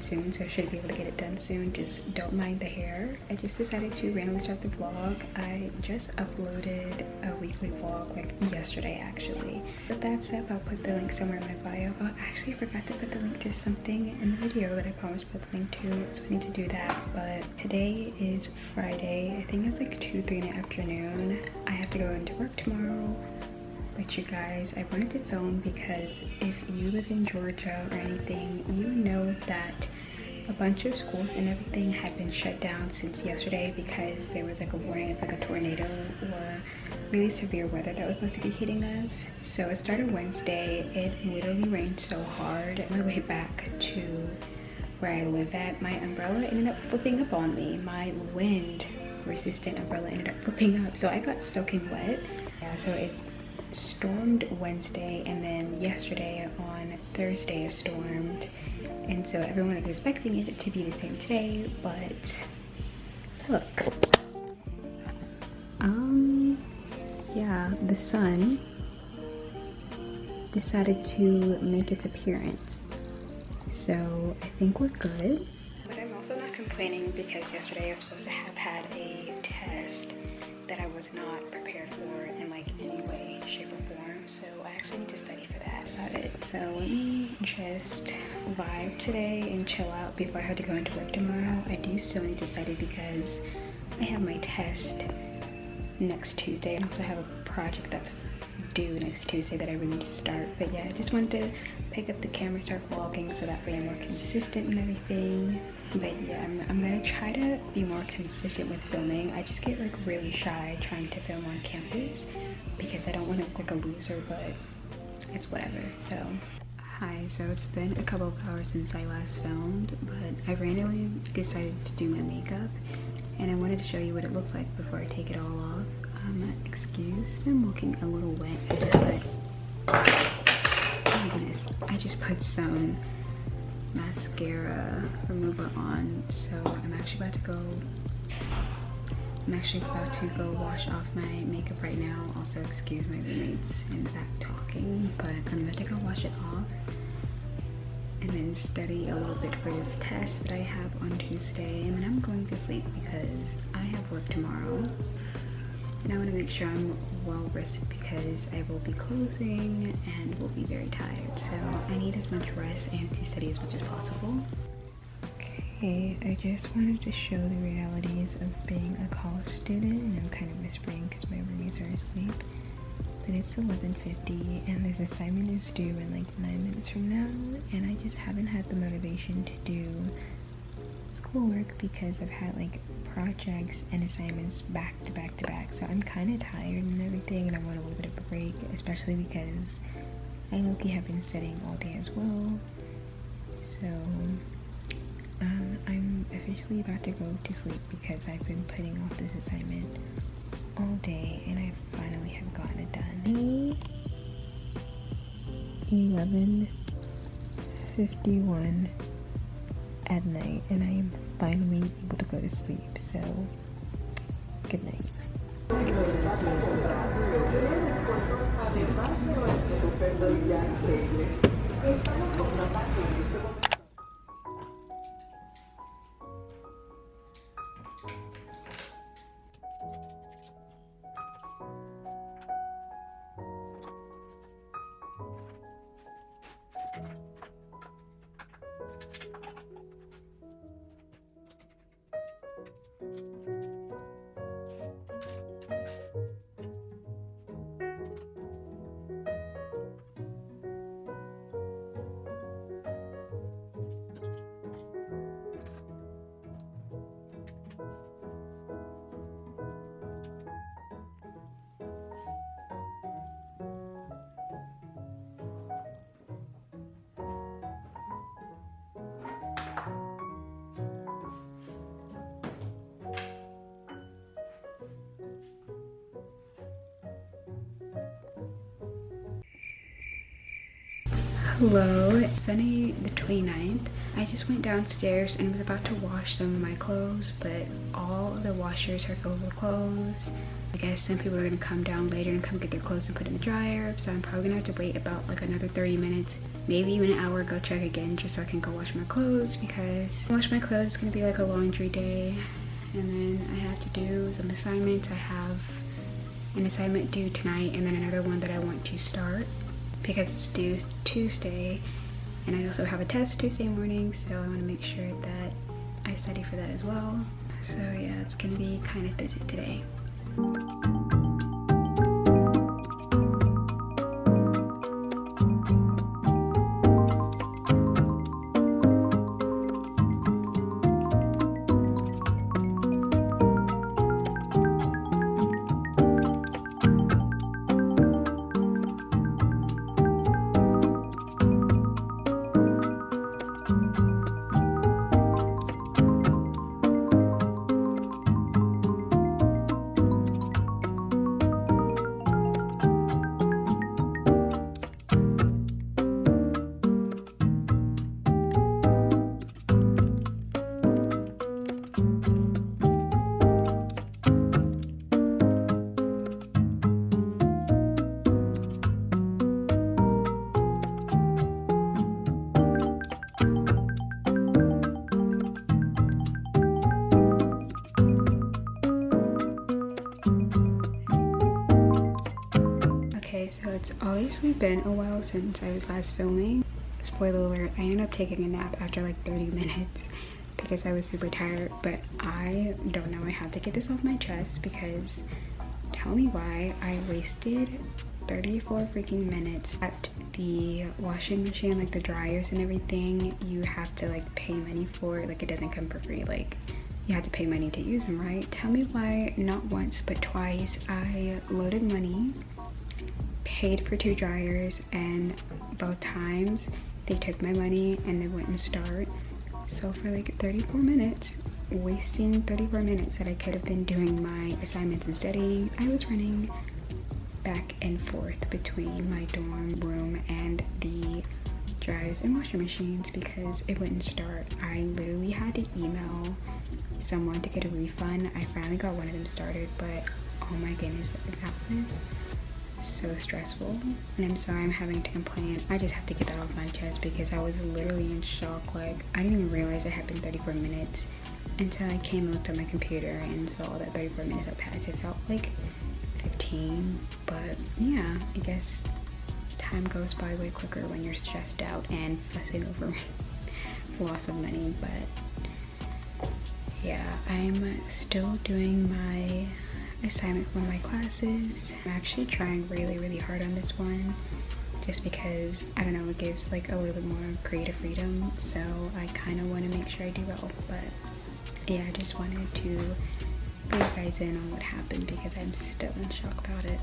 it soon, so I should be able to get it done soon. Just don't mind the hair. I just decided to randomly start the vlog. I just uploaded a weekly vlog like yesterday actually. With that said, I'll put the link somewhere in my bio. Oh, actually I forgot to put the link to something in the video that I promised to put the link to, so I need to do that. But today is Friday. I think it's like 2-3 in the afternoon. I have to go into work tomorrow. But you guys, I wanted to film because if you live in Georgia or anything, you know that a bunch of schools and everything have been shut down since yesterday because there was like a warning of like a tornado or really severe weather that was supposed to be hitting us. So it started Wednesday. It literally rained so hard. On my way back to where I live at, my umbrella ended up flipping up on me. My wind resistant umbrella ended up flipping up, so I got soaking wet. Yeah, so it stormed Wednesday, and then yesterday on Thursday it stormed, and so everyone is expecting it to be the same today. But look, yeah, the sun decided to make its appearance, so I think we're good. But I'm also not complaining because yesterday I was supposed to have had a test that I was not prepared for in like any way, shape, or form. So I actually need to study for that. That's about it. So let me just vibe today and chill out before I have to go into work tomorrow. I do still need to study because I have my test next Tuesday and also have a project that's due next Tuesday that I really need to start. But yeah, I just wanted to pick up the camera, start vlogging so that way I'm more consistent and everything. But yeah, I'm gonna try to be more consistent with filming. I just get like really shy trying to film on campus because I don't want to look like a loser, but it's whatever. So hi, so it's been a couple of hours since I last filmed, but I randomly decided to do my makeup and I wanted to show you what it looks like before I take it all off. Excuse, I'm looking a little wet. Oh my goodness, I just put some mascara remover on, so I'm actually about to go wash off my makeup right now. Also excuse my roommates in the back talking, but I'm about to go wash it off and then study a little bit for this test that I have on Tuesday, and then I'm going to sleep because I have work tomorrow. And I want to make sure I'm well rested because I will be closing and will be very tired. So I need as much rest and to study as much as possible. Okay, I just wanted to show the realities of being a college student, and I'm kind of whispering because my roommates are asleep. But it's 11:50 and this assignment is due in like 9 minutes from now, and I just haven't had the motivation to do schoolwork because I've had like projects and assignments back to back to back, so I'm kind of tired and everything, and I want a little bit of a break, especially because I low-key have been studying all day as well. So I'm officially about to go to sleep because I've been putting off this assignment all day and I finally have gotten it done. 11:51 at night and I am finally able to go to sleep, so good night. Hello, it's Sunday the 29th. I just went downstairs and was about to wash some of my clothes, but all of the washers are filled with clothes. I guess some people are gonna come down later and come get their clothes and put it in the dryer, so I'm probably gonna have to wait about like another 30 minutes maybe even an hour, go check again just so I can go wash my clothes, because wash my clothes is gonna be like a laundry day. And then I have to do some assignments. I have an assignment due tonight and then another one that I want to start because it's due Tuesday, and I also have a test Tuesday morning, so I want to make sure that I study for that as well. So yeah, it's gonna be kind of busy today. So it's obviously been a while since I was last filming. Spoiler alert, I ended up taking a nap after like 30 minutes because I was super tired, but I don't know, I have to get this off my chest because tell me why I wasted 34 freaking minutes at the washing machine, like the dryers and everything. You have to like pay money for it, like it doesn't come for free, like you have to pay money to use them, right? Tell me why not once but twice I loaded money, paid for 2 dryers, and both times they took my money and they wouldn't start. So for like 34 minutes, wasting 34 minutes that I could have been doing my assignments and studying, I was running back and forth between my dorm room and the dryers and washing machines because it wouldn't start. I literally had to email someone to get a refund. I finally got one of them started, but oh my goodness, that was so stressful, and I'm sorry I'm having to complain. I just have to get that off my chest because I was literally in shock. Like, I didn't even realize it had been 34 minutes until I came and looked at my computer and saw that 34 minutes had passed. It felt like 15, but yeah, I guess time goes by way quicker when you're stressed out and fussing over loss of money. But yeah, I'm still doing my assignment for my classes. I'm actually trying really hard on this one just because, I don't know, it gives like a little bit more creative freedom, so I kind of want to make sure I do well. But yeah, I just wanted to fill you guys in on what happened because I'm still in shock about it.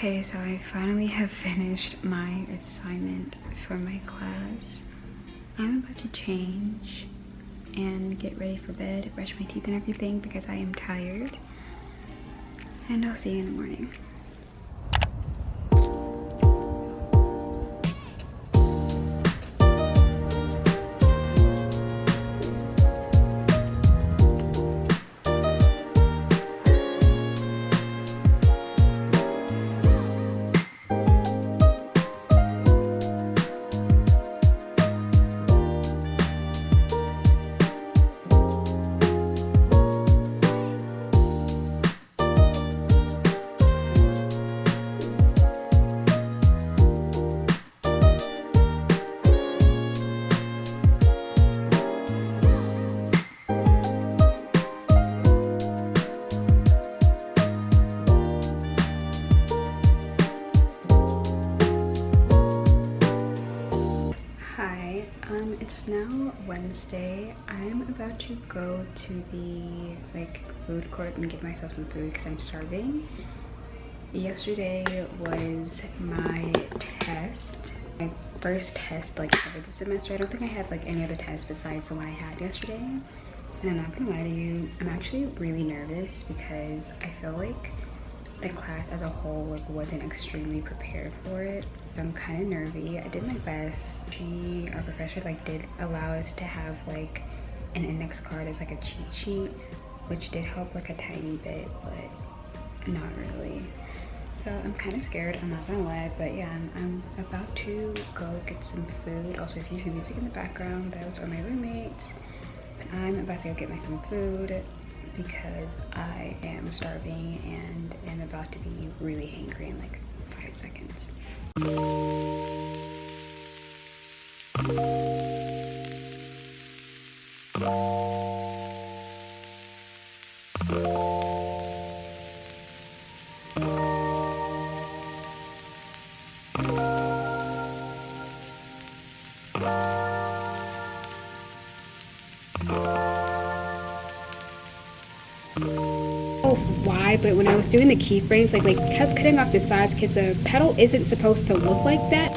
Okay, so I finally have finished my assignment for my class. I'm about to change and get ready for bed, brush my teeth and everything because I am tired. And I'll see you in the morning. It's now Wednesday. I'm about to go to the food court and get myself some food because I'm starving. Yesterday was my test, my first test ever this semester. I don't think I had any other test besides the one I had yesterday. And I'm not gonna lie to you, I'm actually really nervous because I feel like the class as a whole wasn't extremely prepared for it. I'm kind of nervy. I did my best. Our professor did allow us to have an index card as a cheat sheet, which did help a tiny bit, but not really. So I'm kind of scared, I'm not gonna lie, but yeah, I'm about to go get some food. Also, if you hear music in the background, those are my roommates. But I'm about to go get me some food because I am starving and am about to be really hangry in 5 seconds. Why, but when I was doing the keyframes, they kept cutting off the sides because the pedal isn't supposed to look like that.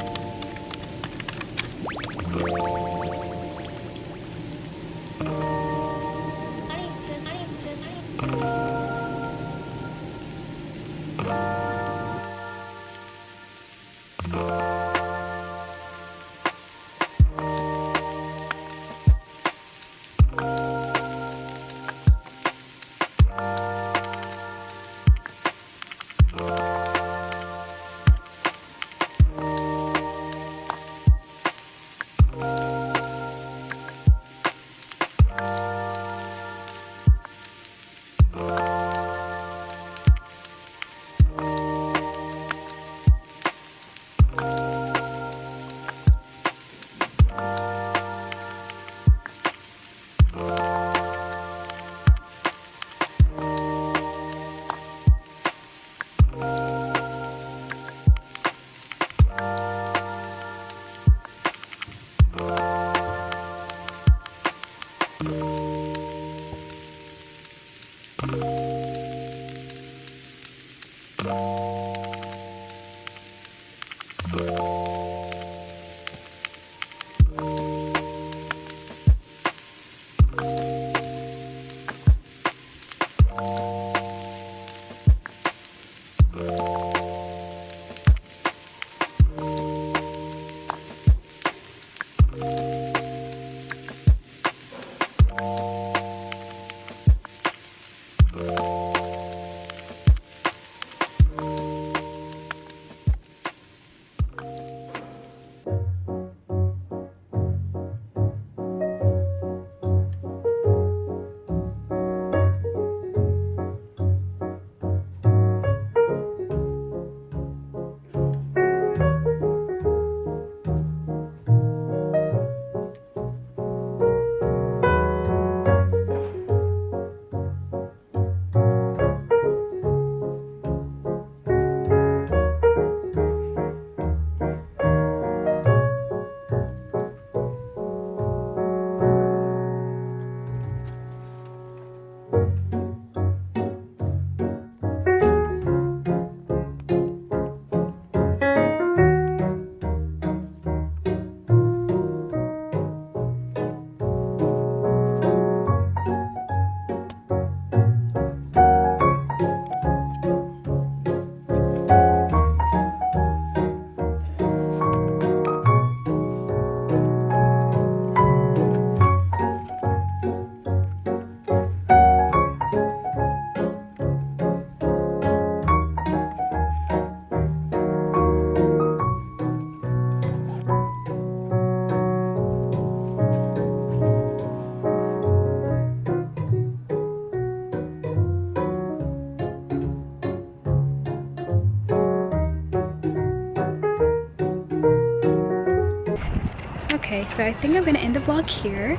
Okay, so I think I'm gonna end the vlog here.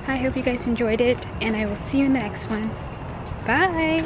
I hope you guys enjoyed it, and I will see you in the next one. Bye!